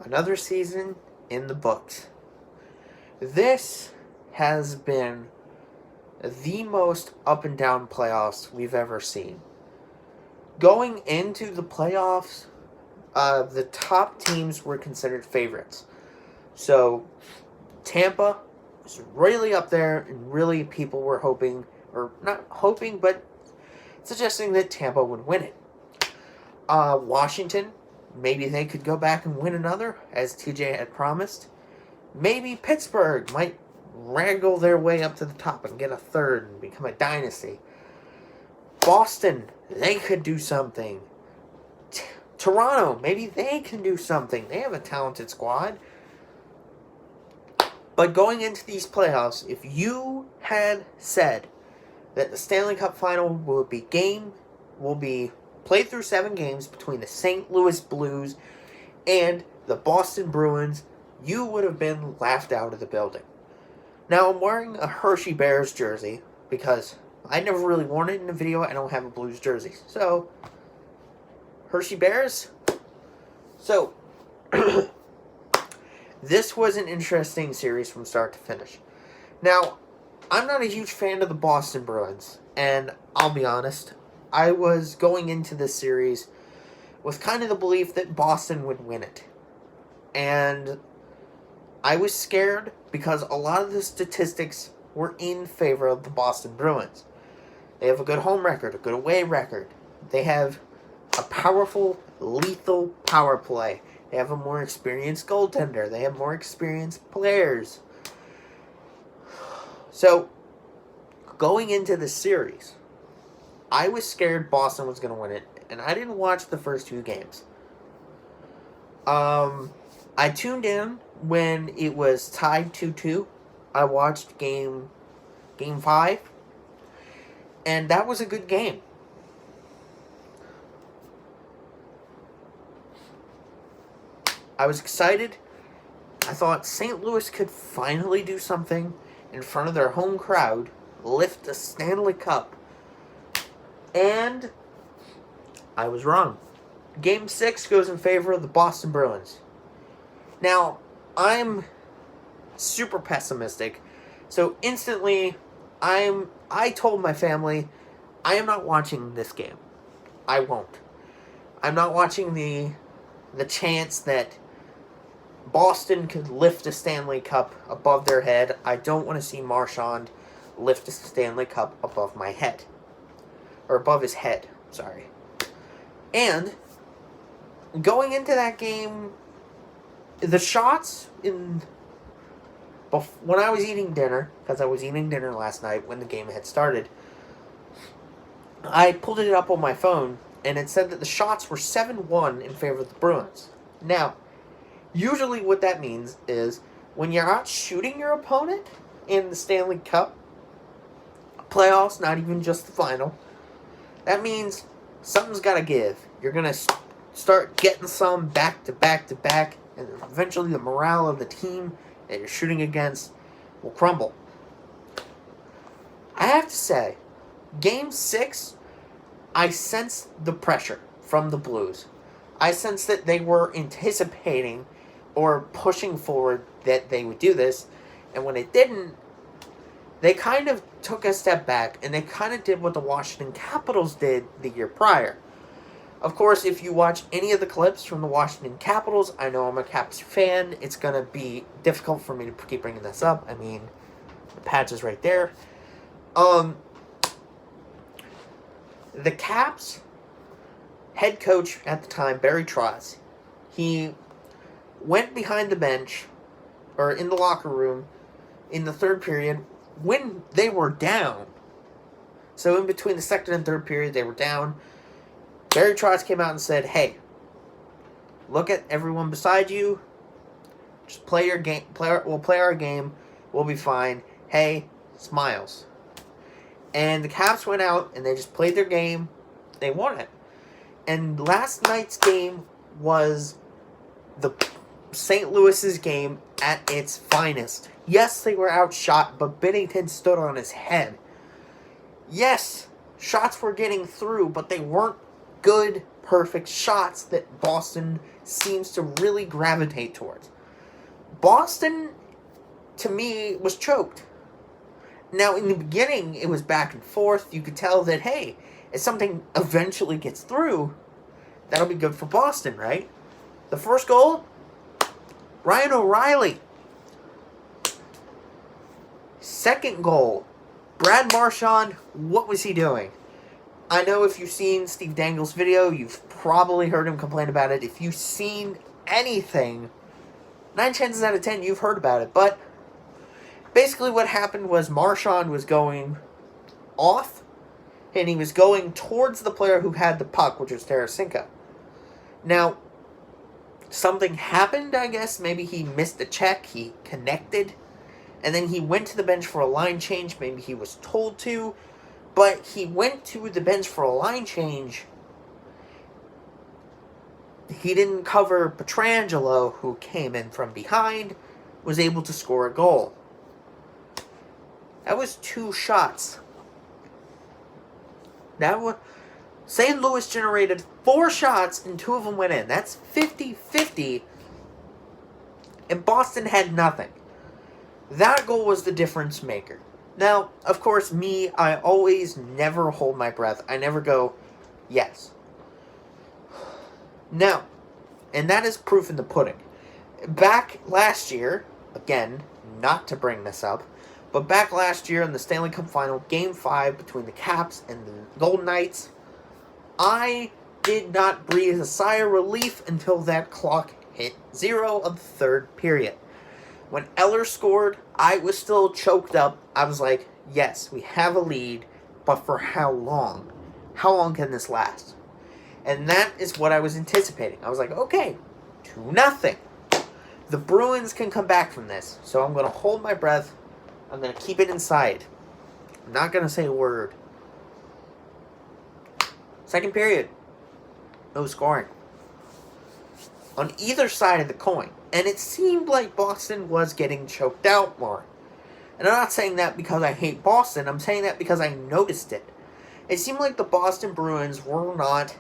Another season in the books. This has been the most up and down playoffs we've ever seen. Going into the playoffs, the top teams were considered favorites. So, Tampa was really up there, and really people were hoping, or not hoping, but suggesting that Tampa would win it. Washington, maybe they could go back and win another, as TJ had promised. Maybe Pittsburgh might wrangle their way up to the top and get a third and become a dynasty. Boston, they could do something. Toronto, maybe they can do something. They have a talented squad. But going into these playoffs, if you had said that the Stanley Cup Final will be played through 7 games between the St. Louis Blues and the Boston Bruins, you would have been laughed out of the building. Now, I'm wearing a Hershey Bears jersey because I never really worn it in a video. I don't have a Blues jersey. So, Hershey Bears. So, this was an interesting series from start to finish. Now, I'm not a huge fan of the Boston Bruins, and I'll be honest, I was going into this series with kind of the belief that Boston would win it. And I was scared because a lot of the statistics were in favor of the Boston Bruins. They have a good home record, a good away record. They have a powerful, lethal power play. They have a more experienced goaltender. They have more experienced players. So, going into the series, I was scared Boston was going to win it, and I didn't watch the first 2 games. I tuned in when it was tied 2-2. I watched game 5, and that was a good game. I was excited. I thought St. Louis could finally do something in front of their home crowd, lift the Stanley Cup. And I was wrong. Game 6 goes in favor of the Boston Bruins. Now, I'm super pessimistic. So instantly, I told my family, I am not watching this game. I won't. I'm not watching the chance that Boston could lift a Stanley Cup above their head. I don't want to see Marchand lift a Stanley Cup above my head. Or above his head, sorry. And going into that game, the shots when I was eating dinner, because I was eating dinner last night when the game had started, I pulled it up on my phone, and it said that the shots were 7-1 in favor of the Bruins. Now, usually what that means is when you're out shooting your opponent in the Stanley Cup playoffs, not even just the final, that means something's got to give. You're going to start getting some back to back to back, and eventually the morale of the team that you're shooting against will crumble. I have to say, Game 6, I sensed the pressure from the Blues. I sensed that they were anticipating or pushing forward that they would do this, and when it didn't, they kind of took a step back, and they kind of did what the Washington Capitals did the year prior. Of course, if you watch any of the clips from the Washington Capitals, I know I'm a Caps fan, it's going to be difficult for me to keep bringing this up. I mean, the patch is right there. The Caps head coach at the time, Barry Trotz, he went behind the bench, or in the locker room, in the third period, when they were down. So in between the second and third period, they were down. Barry Trotz came out and said, hey, look at everyone beside you. Just play your game. We'll play our game. We'll be fine. Hey, smiles. And the Caps went out and they just played their game. They won it. And last night's game was the St. Louis's game at its finest. Yes, they were outshot, but Binnington stood on his head. Yes, shots were getting through, but they weren't good, perfect shots that Boston seems to really gravitate towards. Boston, to me, was choked. Now, in the beginning, it was back and forth. You could tell that, hey, if something eventually gets through, that'll be good for Boston, right? The first goal, Ryan O'Reilly. Second goal, Brad Marchand. What was he doing? I know if you've seen Steve Dangle's video, you've probably heard him complain about it. If you've seen anything, 9 chances out of 10 you've heard about it. But basically what happened was Marchand was going off, and he was going towards the player who had the puck, which was Tarasenko. Now, something happened, I guess. Maybe he missed a check, he connected, and then he went to the bench for a line change. Maybe he was told to, but he went to the bench for a line change. He didn't cover Pietrangelo, who came in from behind, was able to score a goal. That was 2 shots. St. Louis generated 4 shots and 2 of them went in. That's 50-50. And Boston had nothing. That goal was the difference maker. Now, of course, I always never hold my breath. I never go, yes. Now, and that is proof in the pudding. Back last year, again, not to bring this up, but back last year in the Stanley Cup Final, Game 5 between the Caps and the Golden Knights, I did not breathe a sigh of relief until that clock hit 0 of the third period. When Eller scored, I was still choked up. I was like, yes, we have a lead, but for how long? How long can this last? And that is what I was anticipating. I was like, okay, 2-0. The Bruins can come back from this. So I'm going to hold my breath. I'm going to keep it inside. I'm not going to say a word. Second period. No scoring. On either side of the coin. And it seemed like Boston was getting choked out more. And I'm not saying that because I hate Boston. I'm saying that because I noticed it. It seemed like the Boston Bruins were not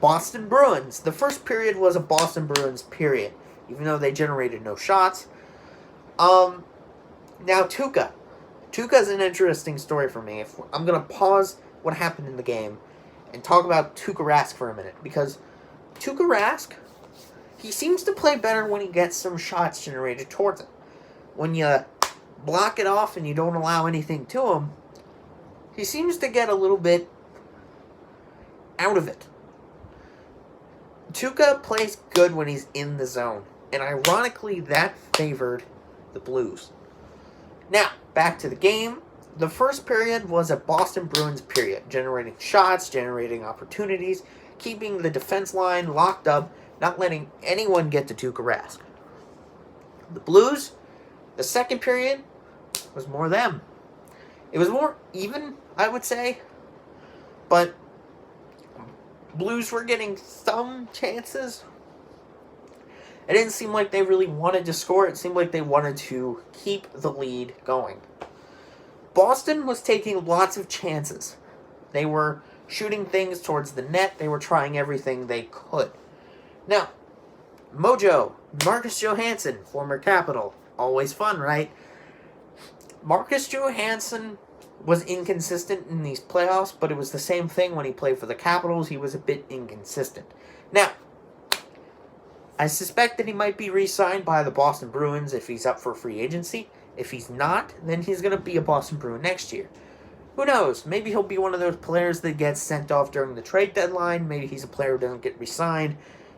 Boston Bruins. The first period was a Boston Bruins period, even though they generated no shots. Now, Tuukka. Tuukka's an interesting story for me. I'm going to pause what happened in the game and talk about Tuukka Rask for a minute. Because Tuukka Rask, he seems to play better when he gets some shots generated towards him. When you block it off and you don't allow anything to him, he seems to get a little bit out of it. Tuukka plays good when he's in the zone. And ironically, that favored the Blues. Now, back to the game. The first period was a Boston Bruins period, generating shots, generating opportunities, keeping the defense line locked up, not letting anyone get to Tuukka Rask. The Blues, the second period, was more them. It was more even, I would say, but Blues were getting some chances. It didn't seem like they really wanted to score. It seemed like they wanted to keep the lead going. Boston was taking lots of chances. They were shooting things towards the net. They were trying everything they could. Now, Mojo, Marcus Johansson, former Capital. Always fun, right? Marcus Johansson was inconsistent in these playoffs, but it was the same thing when he played for the Capitals. He was a bit inconsistent. Now, I suspect that he might be re-signed by the Boston Bruins if he's up for free agency. If he's not, then he's going to be a Boston Bruin next year. Who knows? Maybe he'll be one of those players that gets sent off during the trade deadline. Maybe he's a player who doesn't get re-signed.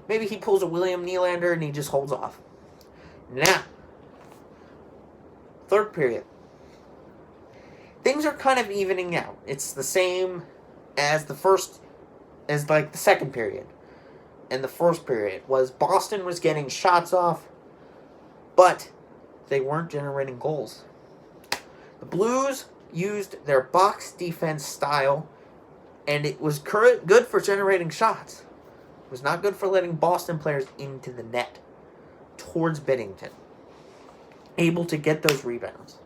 Maybe he pulls a William Nylander and he just holds off. Now, third period. Things are kind of evening out. It's the same as the second period. And the first period was Boston was getting shots off, but they weren't generating goals. The Blues used their box defense style, and it was good for generating shots. It was not good for letting Boston players into the net towards Binnington. Able to get those rebounds.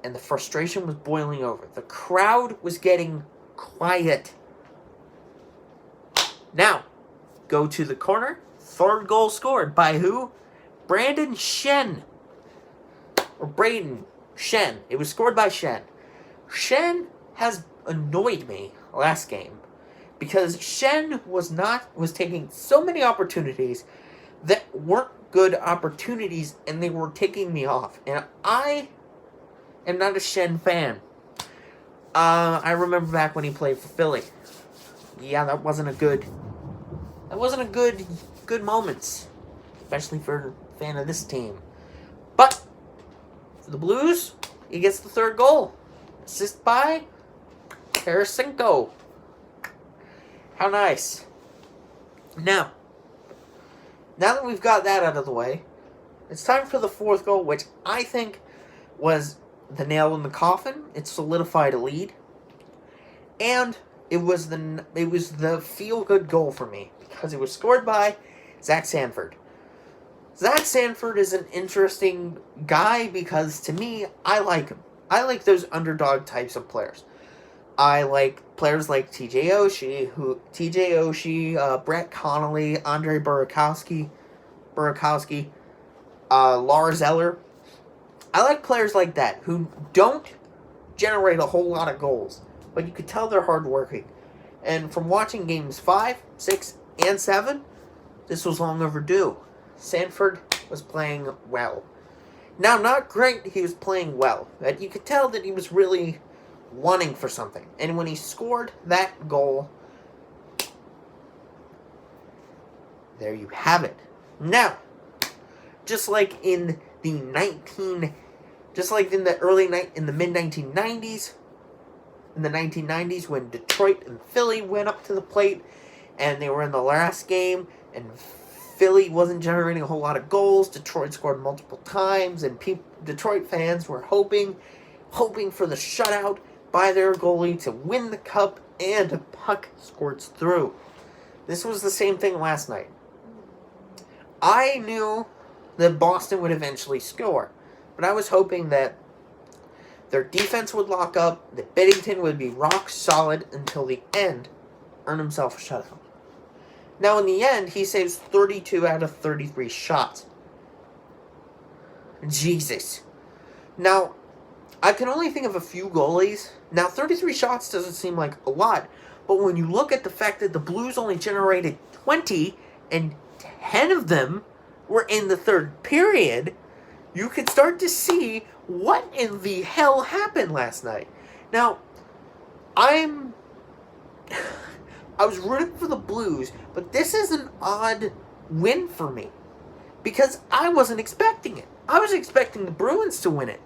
And the frustration was boiling over. The crowd was getting quiet. Now, go to the corner. Third goal scored by who? Brandon Shen. Or Braden Shen. It was scored by Shen. Shen has annoyed me last game because Shen was taking so many opportunities that weren't good opportunities, and they were taking me off. And I am not a Shen fan. I remember back when he played for Philly. Yeah, that wasn't a good moments, especially for a fan of this team. But for the Blues, he gets the third goal, assist by Tarasenko. How nice. Now that we've got that out of the way, it's time for the fourth goal, which I think was the nail in the coffin. It solidified a lead, and it was the feel-good goal for me because it was scored by Zach Sanford. Zach Sanford is an interesting guy because, to me, I like him. I like those underdog types of players. I like players like TJ Oshie, Brett Connolly, Andre Burakovsky, Lars Eller. I like players like that who don't generate a whole lot of goals, but you could tell they're hardworking. And from watching games 5, 6, and 7, this was long overdue. Sanford was playing well. Now, not great, he was playing well. But you could tell that he was really wanting for something. And when he scored that goal, there you have it. Now, just like in the mid-1990s, in the 1990s when Detroit and Philly went up to the plate and they were in the last game and Philly wasn't generating a whole lot of goals. Detroit scored multiple times, and Detroit fans were hoping for the shutout by their goalie to win the cup, and a puck squirts through. This was the same thing last night. I knew that Boston would eventually score, but I was hoping that their defense would lock up, that Binnington would be rock solid until the end, earn himself a shutout. Now, in the end, he saves 32 out of 33 shots. Jesus. Now, I can only think of a few goalies. Now, 33 shots doesn't seem like a lot, but when you look at the fact that the Blues only generated 20, and 10 of them were in the third period, you can start to see what in the hell happened last night. Now, I was rooting for the Blues, but this is an odd win for me because I wasn't expecting it. I was expecting the Bruins to win it.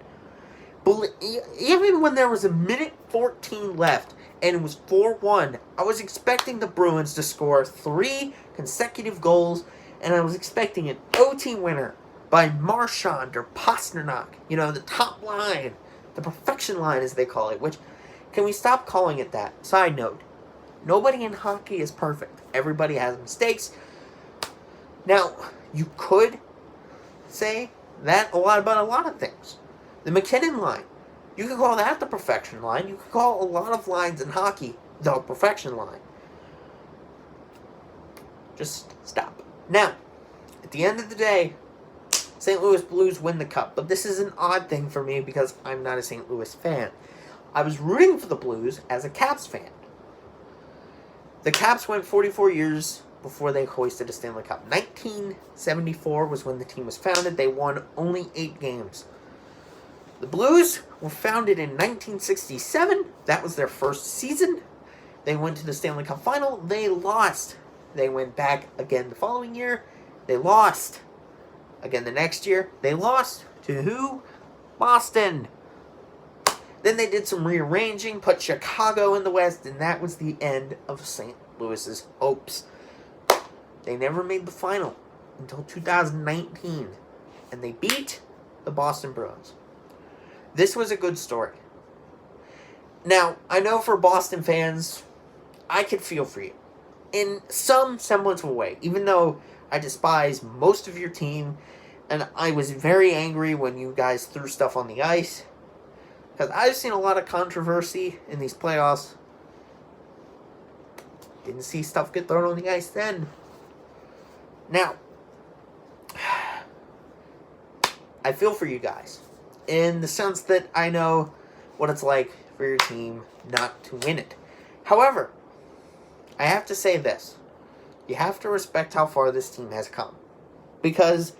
But even when there was a minute 14 left and it was 4-1, I was expecting the Bruins to score 3 consecutive goals, and I was expecting an OT winner by Marchand or Pasternak. You know, the top line, the perfection line as they call it, which, can we stop calling it that? Side note. Nobody in hockey is perfect. Everybody has mistakes. Now, you could say that about a lot of things. The McKinnon line. You could call that the perfection line. You could call a lot of lines in hockey the perfection line. Just stop. Now, at the end of the day, St. Louis Blues win the cup. But this is an odd thing for me because I'm not a St. Louis fan. I was rooting for the Blues as a Caps fan. The Caps went 44 years before they hoisted a Stanley Cup. 1974 was when the team was founded. They won only 8 games. The Blues were founded in 1967. That was their first season. They went to the Stanley Cup final. They lost. They went back again the following year. They lost. Again the next year. They lost to who? Boston. Then they did some rearranging, put Chicago in the West, and that was the end of St. Louis's hopes. They never made the final until 2019, and they beat the Boston Bruins. This was a good story. Now, I know for Boston fans, I could feel for you in some semblance of a way, even though I despise most of your team, and I was very angry when you guys threw stuff on the ice. Because I've seen a lot of controversy in these playoffs. Didn't see stuff get thrown on the ice then. Now, I feel for you guys in the sense that I know what it's like for your team not to win it. However, I have to say this. You have to respect how far this team has come. Because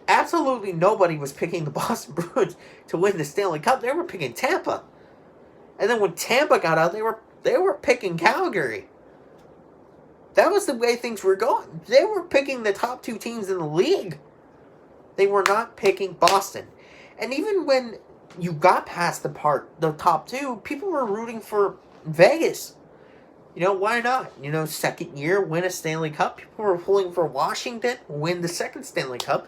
absolutely nobody was picking the Boston Bruins to win the Stanley Cup. They were picking Tampa. And then when Tampa got out, they were picking Calgary. That was the way things were going. They were picking the top 2 teams in the league. They were not picking Boston. And even when you got past the top 2, people were rooting for Vegas. Why not? Second year, win a Stanley Cup. People were pulling for Washington, win the second Stanley Cup.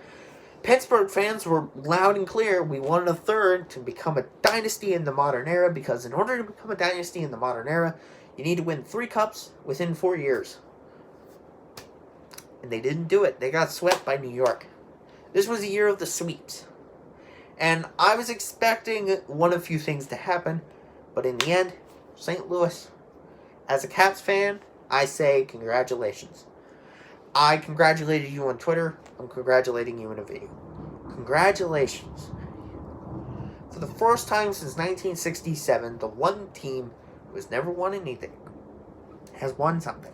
Pittsburgh fans were loud and clear. We wanted a third to become a dynasty in the modern era, because in order to become a dynasty in the modern era, you need to win 3 cups within 4 years. And they didn't do it. They got swept by New York. This was a year of the sweeps. And I was expecting one of few things to happen, but in the end, St. Louis, as a Caps fan, I say congratulations. I congratulated you on Twitter. I'm congratulating you in a video. Congratulations. For the first time since 1967, the one team who has never won anything has won something.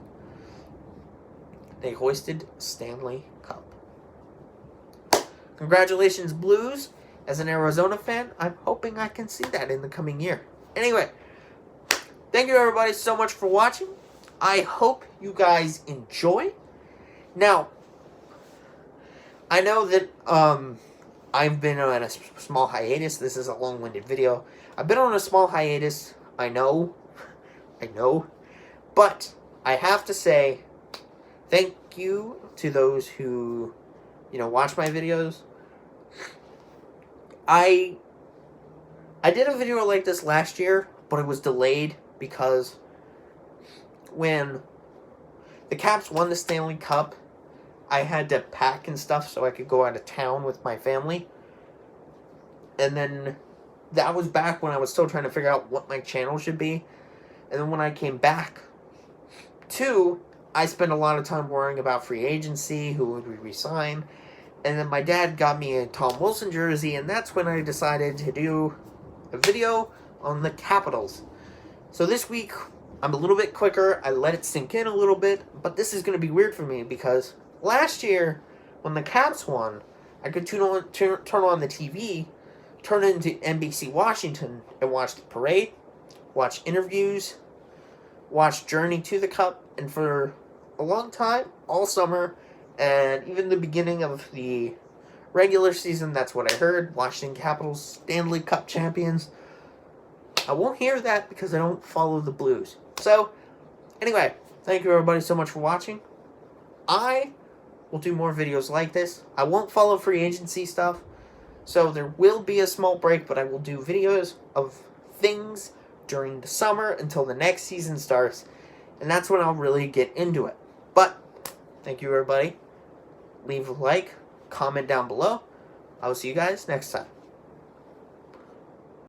They hoisted Stanley Cup. Congratulations, Blues. As an Arizona fan, I'm hoping I can see that in the coming year. Anyway, thank you everybody so much for watching. I hope you guys enjoy. Now, I know that I've been on a small hiatus. This is a long-winded video. I've been on a small hiatus. I know. But I have to say thank you to those who, watch my videos. I did a video like this last year, but it was delayed because when the Caps won the Stanley Cup, I had to pack and stuff so I could go out of town with my family. And then that was back when I was still trying to figure out what my channel should be. And then when I came back, I spent a lot of time worrying about free agency, who would we resign. And then my dad got me a Tom Wilson jersey, and that's when I decided to do a video on the Capitals. So this week, I'm a little bit quicker. I let it sink in a little bit, but this is going to be weird for me because last year, when the Caps won, I could turn on the TV, turn into NBC Washington, and watch the parade, watch interviews, watch Journey to the Cup, and for a long time, all summer, and even the beginning of the regular season, that's what I heard. Washington Capitals, Stanley Cup champions. I won't hear that because I don't follow the Blues. So, anyway, thank you everybody so much for watching. I will do more videos like this. I won't follow free agency stuff. So there will be a small break, but I will do videos of things during the summer until the next season starts. And that's when I'll really get into it. But, thank you everybody. Leave a like, comment down below. I will see you guys next time.